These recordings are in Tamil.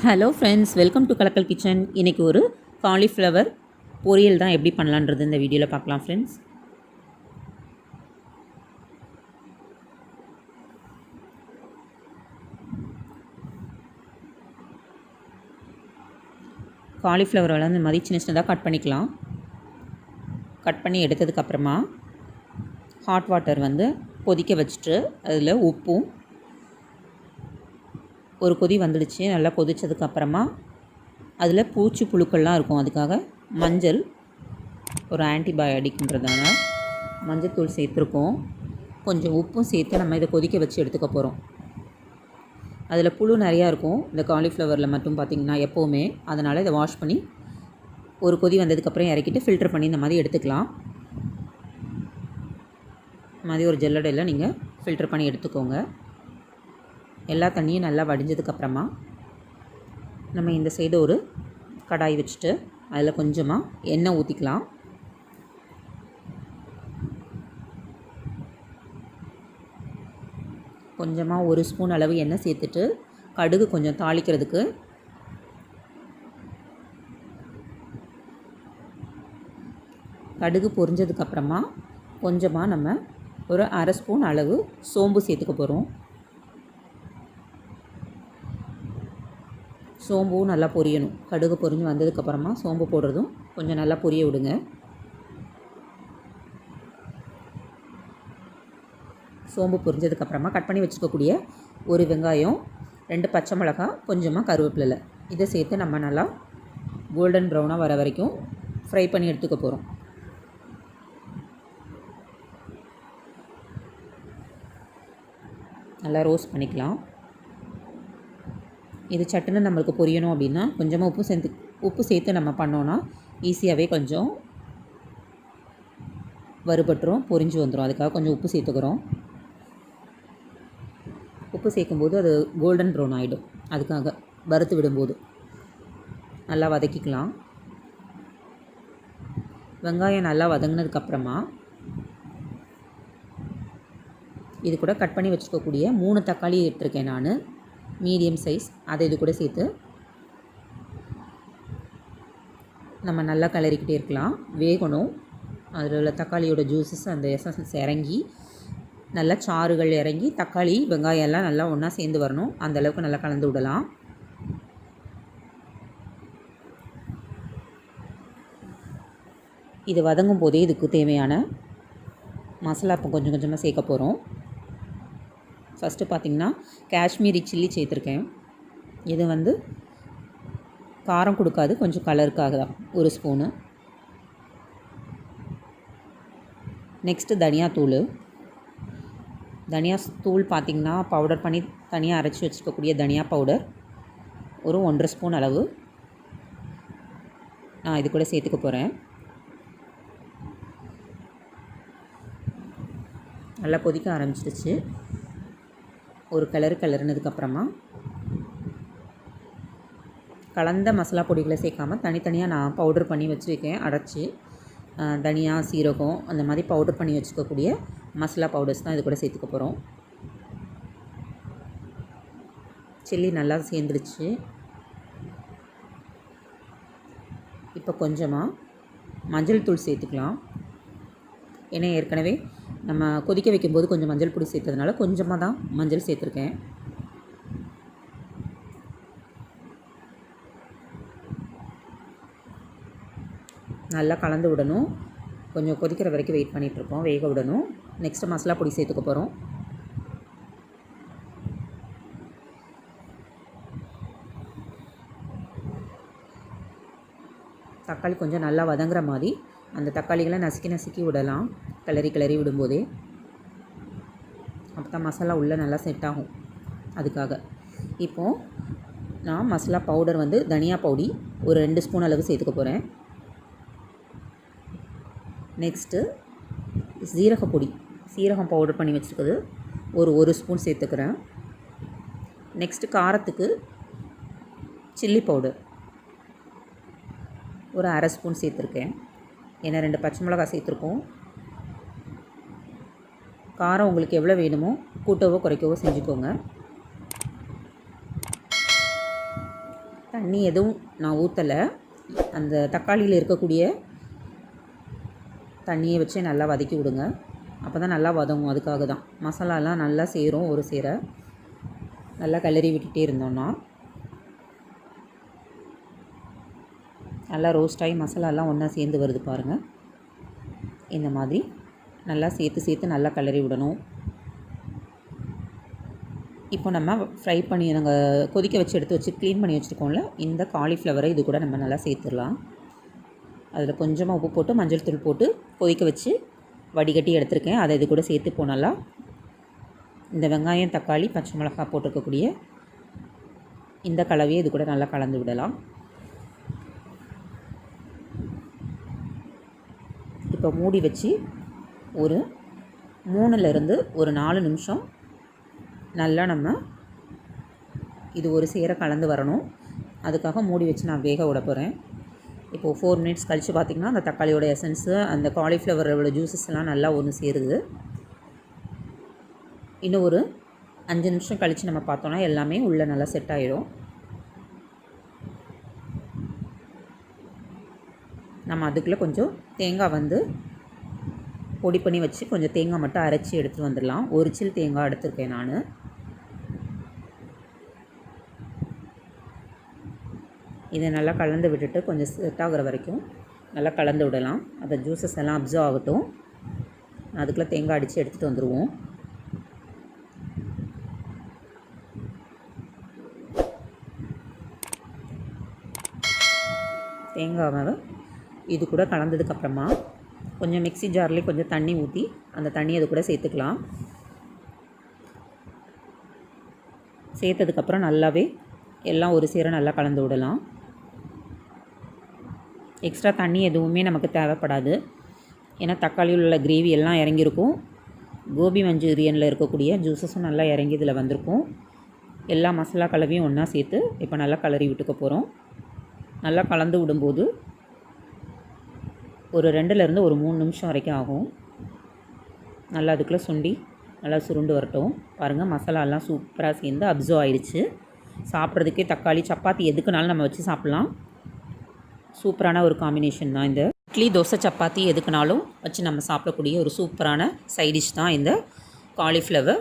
Hello friends, welcome to Kalakkal kitchen. இன்றைக்கி ஒரு காலிஃப்ளவர் பொரியல் தான் எப்படி பண்ணலான்றது இந்த வீடியோவில் பார்க்கலாம் ஃப்ரெண்ட்ஸ். காலிஃப்ளவர் இந்த மாதிரி சின்ன சின்னதாக கட் பண்ணிக்கலாம். கட் பண்ணி எடுத்ததுக்கப்புறமா ஹாட் வாட்டர் கொதிக்க வச்சுட்டு அதில் உப்பும் ஒரு கொதி வந்துடுச்சு. நல்லா கொதித்ததுக்கப்புறமா அதில் பூச்சி புழுக்கள்லாம் இருக்கும். அதுக்காக மஞ்சள், ஒரு ஆன்டிபயோட்டிக்ன்றதால மஞ்சள் சேர்த்துருக்கோம். கொஞ்சம் உப்பும் சேர்த்து நம்ம இதை கொதிக்க வச்சு எடுத்துக்க போகிறோம். அதில் புழு நிறையா இருக்கும் இந்த காலிஃப்ளவரில் மட்டும் பார்த்திங்கன்னா எப்போவுமே. அதனால் இதை வாஷ் பண்ணி ஒரு கொதி வந்ததுக்கப்புறம் இறக்கிட்டு ஃபில்டர் பண்ணி இந்த மாதிரி எடுத்துக்கலாம். இந்த மாதிரி ஒரு ஜல்லடையில் நீங்கள் ஃபில்டர் பண்ணி எடுத்துக்கோங்க. எல்லா தண்ணியும் நல்லா வடிஞ்சதுக்கப்புறமா நம்ம இந்த சைடு ஒரு கடாய் வச்சுட்டு அதில் கொஞ்சமாக எண்ணெய் ஊற்றிக்கலாம். கொஞ்சமாக ஒரு ஸ்பூன் அளவு எண்ணெய் சேர்த்துட்டு கடுகு கொஞ்சம் தாளிக்கிறதுக்கு கடுகு பொரிஞ்சதுக்கப்புறமா கொஞ்சமாக நம்ம ஒரு அரை ஸ்பூன் அளவு சோம்பு சேர்த்துக்க போகிறோம். சோம்பும் நல்லா பொரியணும். கடுகு பொரிஞ்சு வந்ததுக்கப்புறமா சோம்பு போடுறதும் கொஞ்சம் நல்லா பொரிய விடுங்க. சோம்பு பொரிஞ்சதுக்கப்புறமா கட் பண்ணி வச்சுக்கக்கூடிய ஒரு வெங்காயம், 2 பச்சை மிளகாய், கொஞ்சமாக கருவேப்பிலை இதை சேர்த்து நம்ம நல்லா கோல்டன் ப்ரௌனாக வர வரைக்கும் ஃப்ரை பண்ணி எடுத்துக்க போகிறோம். நல்லா ரோஸ்ட் பண்ணிக்கலாம். இது சட்டுன்னு நம்மளுக்கு பொரியணும் அப்படின்னா கொஞ்சமாக உப்பு சேர்த்து நம்ம பண்ணோன்னா ஈஸியாகவே கொஞ்சம் வறுபட்டுரும், பொரிஞ்சு வந்துடும். அதுக்காக கொஞ்சம் உப்பு சேர்த்துக்கிறோம். உப்பு சேர்க்கும்போது அது கோல்டன் ப்ரௌன் ஆகிடும். அதுக்காக வறுத்து விடும்போது நல்லா வதக்கிக்கலாம். வெங்காயம் நல்லா வதங்கினதுக்கப்புறமா இது கூட கட் பண்ணி வச்சுக்கக்கூடிய 3 தக்காளி எடுத்துருக்கேன் நான், மீடியம் சைஸ். அதை இது கூட சேர்த்து நம்ம நல்லா கிளறிக்கிட்டே இருக்கலாம். வேகணும். அதில் உள்ள தக்காளியோட ஜூஸஸ், அந்த எசன்ஸ் இறங்கி நல்லா சாறுகள் இறங்கி தக்காளி வெங்காயம் எல்லாம் நல்லா ஒன்றா சேர்ந்து வரணும். அந்தளவுக்கு நல்லா கலந்து விடலாம். இது வதங்கும் போதே இதுக்கு தேவையான மசாலா இப்போ கொஞ்சம் கொஞ்சமாக சேர்க்க போகிறோம். ஃபஸ்ட்டு பார்த்திங்கன்னா காஷ்மீரி சில்லி சேர்த்துருக்கேன். இது காரம் கொடுக்காது, கொஞ்சம் கலருக்காக தான், ஒரு ஸ்பூனு. நெக்ஸ்ட்டு தனியாத்தூள். தனியாத்தூள் பார்த்திங்கன்னா பவுடர் பண்ணி தனியாக அரைச்சி வச்சுருக்கக்கூடிய தனியா பவுடர் ஒரு 1.5 ஸ்பூன் அளவு நான் இது கூட சேர்த்துக்க போகிறேன். நல்லா கொதிக்க ஆரம்பிச்சிடுச்சு. ஒரு கிளறுனதுக்கப்புறமா கலந்த மசாலா பொடிகளை சேர்க்காமல் தனித்தனியாக நான் பவுடர் பண்ணி வச்சுருக்கேன். அரைச்சி தனியா, சீரகம் அந்த மாதிரி பவுடர் பண்ணி வச்சுக்கக்கூடிய மசாலா பவுடர்ஸ் தான் இது கூட சேர்த்துக்க போகிறோம். சில்லி நல்லா சேர்ந்துடுச்சு. இப்போ கொஞ்சமாக மஞ்சள் தூள் சேர்த்துக்கலாம். ஏன்னா ஏற்கனவே நம்ம கொதிக்க வைக்கும்போது கொஞ்சம் மஞ்சள் பொடி சேர்த்ததுனால கொஞ்சமாக தான் மஞ்சள் சேர்த்துருக்கேன். நல்லா கலந்து விடணும். கொஞ்சம் கொதிக்கிற வரைக்கும் வெயிட் பண்ணிகிட்ருக்கோம், வேக விடணும். நெக்ஸ்ட்டு மசாலா பொடி சேர்த்துக்க போகிறோம். தக்காளி கொஞ்சம் நல்லா வதங்குற மாதிரி அந்த தக்காளிகளை நசுக்கி விடலாம். கிளறி விடும்போதே அப்போ தான் மசாலா உள்ளே நல்லா செட் ஆகும். அதுக்காக இப்போது நான் மசாலா பவுடர் தனியா பவுடி ஒரு 2 ஸ்பூன் அளவு சேர்த்துக்க போகிறேன். நெக்ஸ்ட்டு சீரகம் பவுடர் பண்ணி வச்சுருக்குது ஒரு ஸ்பூன் சேர்த்துக்கிறேன். நெக்ஸ்ட்டு காரத்துக்கு சில்லி பவுடர் ஒரு அரை ஸ்பூன் சேர்த்துருக்கேன். ஏன்னா 2 பச்சை மிளகாய் சேர்த்துருக்கோம். காரம் உங்களுக்கு எவ்வளோ வேணுமோ கூட்டவோ குறைக்கவோ செஞ்சுக்கோங்க. தண்ணி எதுவும் நான் ஊற்றலை. அந்த தக்காளியில் இருக்கக்கூடிய தண்ணியை வச்சு நல்லா வதக்கி விடுங்க. அப்போ தான் நல்லா வதங்கும். அதுக்காக தான் மசாலாலாம் நல்லா சேரும். ஒரு சேர நல்லா கிளறி விட்டுட்டே இருந்தோன்னா நல்லா ரோஸ்டாகி மசாலாலாம் ஒன்றா சேர்ந்து வருது பாருங்கள். இந்த மாதிரி நல்லா சேர்த்து நல்லா கிளறி விடணும். இப்போ நம்ம ஃப்ரை பண்ணி நாங்கள் கொதிக்க வச்சு எடுத்து வச்சு க்ளீன் பண்ணி வச்சுருக்கோம்ல, இந்த காலிஃப்ளவரை இது கூட நம்ம நல்லா சேர்த்துடலாம். அதில் கொஞ்சமாக உப்பு போட்டு மஞ்சள் தூள் போட்டு கொதிக்க வச்சு வடிகட்டி எடுத்துருக்கேன். அதை இது கூட சேர்த்து நல்லா இந்த வெங்காயம், தக்காளி, பச்சை மிளகாய் போட்டிருக்கக்கூடிய இந்த கலவையை இது கூட நல்லா கலந்து விடலாம். இப்போ மூடி வச்சு ஒரு 3லேருந்து ஒரு 4 நிமிஷம் நல்லா நம்ம இது ஒரு சேர கலந்து வரணும். அதுக்காக மூடி வச்சு நான் வேக விட போகிறேன். இப்போது 4 மினிட்ஸ் கழித்து பார்த்திங்கன்னா அந்த தக்காளியோட எசன்ஸு, அந்த காலிஃப்ளவரோட ஜூஸஸ் எல்லாம் நல்லா ஒன்று சேருது. இன்னும் ஒரு 5 நிமிஷம் கழித்து நம்ம பார்த்தோன்னா எல்லாமே உள்ளே நல்லா செட் ஆகிடும். நம்ம அதுக்குள்ளே கொஞ்சம் தேங்காய் பொடி பண்ணி வச்சு கொஞ்சம் தேங்காய் மட்டும் அரைச்சி எடுத்துகிட்டு வந்துடலாம். ஒரு சில் தேங்காய் எடுத்துருக்கேன் நான். இதை நல்லா கலந்து விட்டுட்டு கொஞ்சம் செட் ஆகிற வரைக்கும் நல்லா கலந்து விடலாம். அந்த ஜூஸஸ் எல்லாம் அப்சர்வ் ஆகட்டும். அதுக்குள்ளே தேங்காய் அடித்து எடுத்துகிட்டு வந்துடுவோம். தேங்காவை இது கூட கலந்ததுக்கப்புறமா கொஞ்சம் மிக்ஸி ஜார்லேயே கொஞ்சம் தண்ணி ஊற்றி அந்த தண்ணி அது கூட சேர்த்துக்கலாம். சேர்த்ததுக்கப்புறம் நல்லாவே எல்லாம் ஒரு சேர நல்லா கலந்து விடலாம். எக்ஸ்ட்ரா தண்ணி எதுவுமே நமக்கு தேவைப்படாது. ஏன்னா தக்காளியில் உள்ள கிரேவி எல்லாம் இறங்கியிருக்கும். கோபி மஞ்சூரியனில் இருக்கக்கூடிய ஜூஸஸும் நல்லா இறங்கி இதில் வந்திருக்கும். எல்லா மசாலா கலவையும் ஒன்றா சேர்த்து இப்போ நல்லா கலரி விட்டுக்க போகிறோம். நல்லா கலந்து விடும்போது ஒரு 2லேருந்து ஒரு 3 நிமிஷம் வரைக்கும் ஆகும். நல்லா அதுக்குள்ளே சுண்டி நல்லா சுருண்டு வரட்டும். பாருங்கள் மசாலாலாம் சூப்பராக சேர்ந்து அப்சர்வ் ஆயிடுச்சு. சாப்பிட்றதுக்கே தக்காளி சப்பாத்தி எதுக்குனாலும் நம்ம வச்சு சாப்பிட்லாம். சூப்பரான ஒரு காம்பினேஷன் தான் இந்த இட்லி, தோசை, சப்பாத்தி எதுக்குனாலும் வச்சு நம்ம சாப்பிடக்கூடிய ஒரு சூப்பரான சைட் டிஷ் தான் இந்த காலிஃப்ளவர்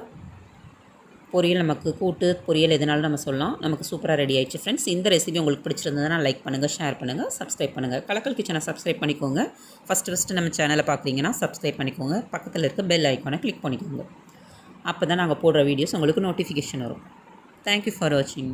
பொரியல். நமக்கு கூட்டு பொரியல் எதுனாலும் நம்ம சொல்லலாம். நமக்கு சூப்பராக ரெடி ஆயிடுச்சு ஃப்ரெண்ட்ஸ். இந்த ரெசிபி உங்களுக்கு பிடிச்சிருந்ததுன்னா லைக் பண்ணுங்கள், ஷேர் பண்ணுங்கள், சப்ஸ்கிரைப் பண்ணுங்கள். கலக்கல் கிச்சனை சப்ஸ்கிரைப் பண்ணிக்கோங்க. ஃபஸ்ட்டு நம்ம சேனலை பார்க்குறீங்கன்னா சப்ஸ்கிரைப் பண்ணிக்கோங்க. பக்கத்தில் இருக்க பெல் ஐக்கானை கிளிக் பண்ணிக்கோங்க. அப்போ தான் நாங்கள் போடுற வீடியோஸ் உங்களுக்கு நோட்டிஃபிகேஷன் வரும். தேங்க்யூ ஃபார் வாட்சிங்.